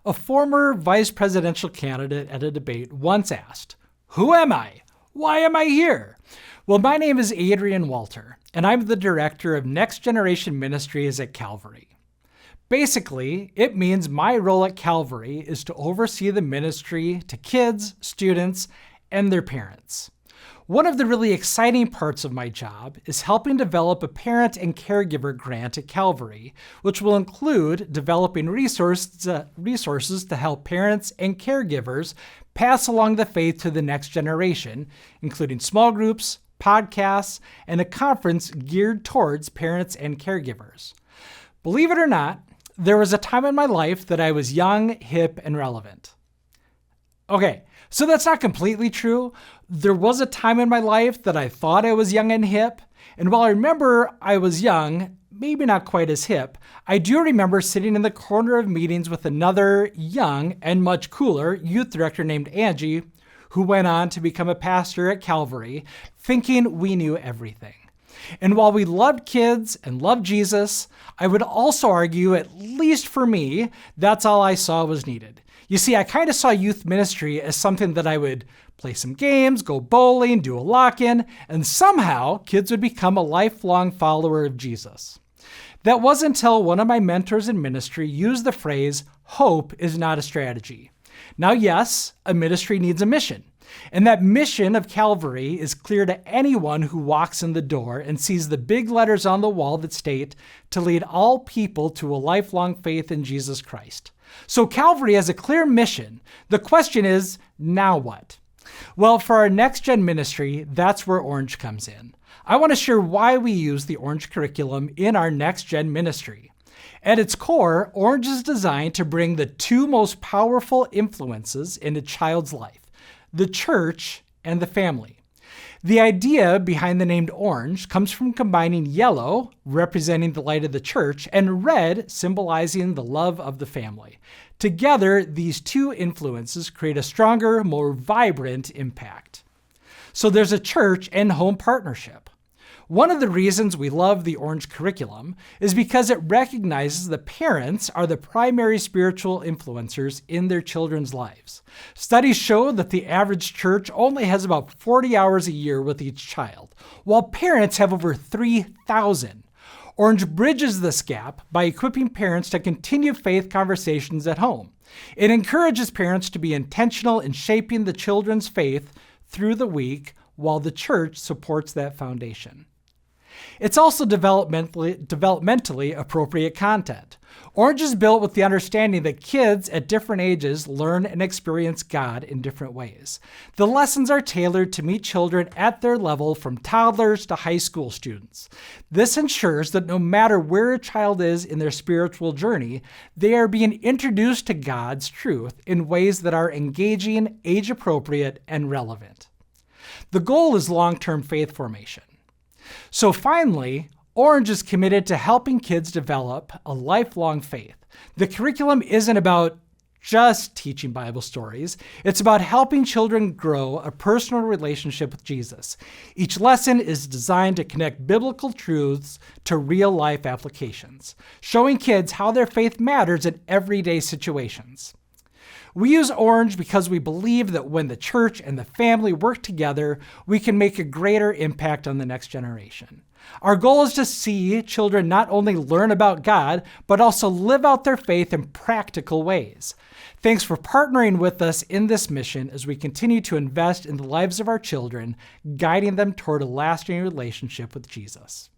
A former vice presidential candidate at a debate once asked, "Who am I? Why am I here?" Well, my name is Adrian Walter, and I'm the director of Next Generation Ministries at Calvary. Basically, it means my role at Calvary is to oversee the ministry to kids, students, and their parents. One of the really exciting parts of my job is helping develop a parent and caregiver grant at Calvary, which will include developing resources to help parents and caregivers pass along the faith to the next generation, including small groups, podcasts, and a conference geared towards parents and caregivers. Believe it or not, there was a time in my life that I was young, hip, and relevant. Okay, so that's not completely true. There was a time in my life that I thought I was young and hip, and while I remember I was young, maybe not quite as hip, I do remember sitting in the corner of meetings with another young and much cooler youth director named Angie, who went on to become a pastor at Calvary, thinking we knew everything. And while we loved kids and loved Jesus, I would also argue, at least for me, that's all I saw was needed. You see, I kind of saw youth ministry as something that I would play some games, go bowling, do a lock-in, and somehow kids would become a lifelong follower of Jesus. That wasn't until one of my mentors in ministry used the phrase, "Hope is not a strategy." Now, yes, a ministry needs a mission. And that mission of Calvary is clear to anyone who walks in the door and sees the big letters on the wall that state, "To lead all people to a lifelong faith in Jesus Christ." So Calvary has a clear mission. The question is, now what? Well, for our Next Gen ministry, that's where Orange comes in. I want to share why we use the Orange curriculum in our Next Gen ministry. At its core, Orange is designed to bring the two most powerful influences in a child's life: the church and the family. The idea behind the name Orange comes from combining yellow, representing the light of the church, and red, symbolizing the love of the family. Together, these two influences create a stronger, more vibrant impact. So there's a church and home partnership. One of the reasons we love the Orange curriculum is because it recognizes that parents are the primary spiritual influencers in their children's lives. Studies show that the average church only has about 40 hours a year with each child, while parents have over 3,000. Orange bridges this gap by equipping parents to continue faith conversations at home. It encourages parents to be intentional in shaping the children's faith through the week, while the church supports that foundation. It's also developmentally appropriate content. Orange is built with the understanding that kids at different ages learn and experience God in different ways. The lessons are tailored to meet children at their level, from toddlers to high school students. This ensures that no matter where a child is in their spiritual journey, they are being introduced to God's truth in ways that are engaging, age-appropriate, and relevant. The goal is long-term faith formation. So finally, Orange is committed to helping kids develop a lifelong faith. The curriculum isn't about just teaching Bible stories. It's about helping children grow a personal relationship with Jesus. Each lesson is designed to connect biblical truths to real-life applications, showing kids how their faith matters in everyday situations. We use Orange because we believe that when the church and the family work together, we can make a greater impact on the next generation. Our goal is to see children not only learn about God, but also live out their faith in practical ways. Thanks for partnering with us in this mission as we continue to invest in the lives of our children, guiding them toward a lasting relationship with Jesus.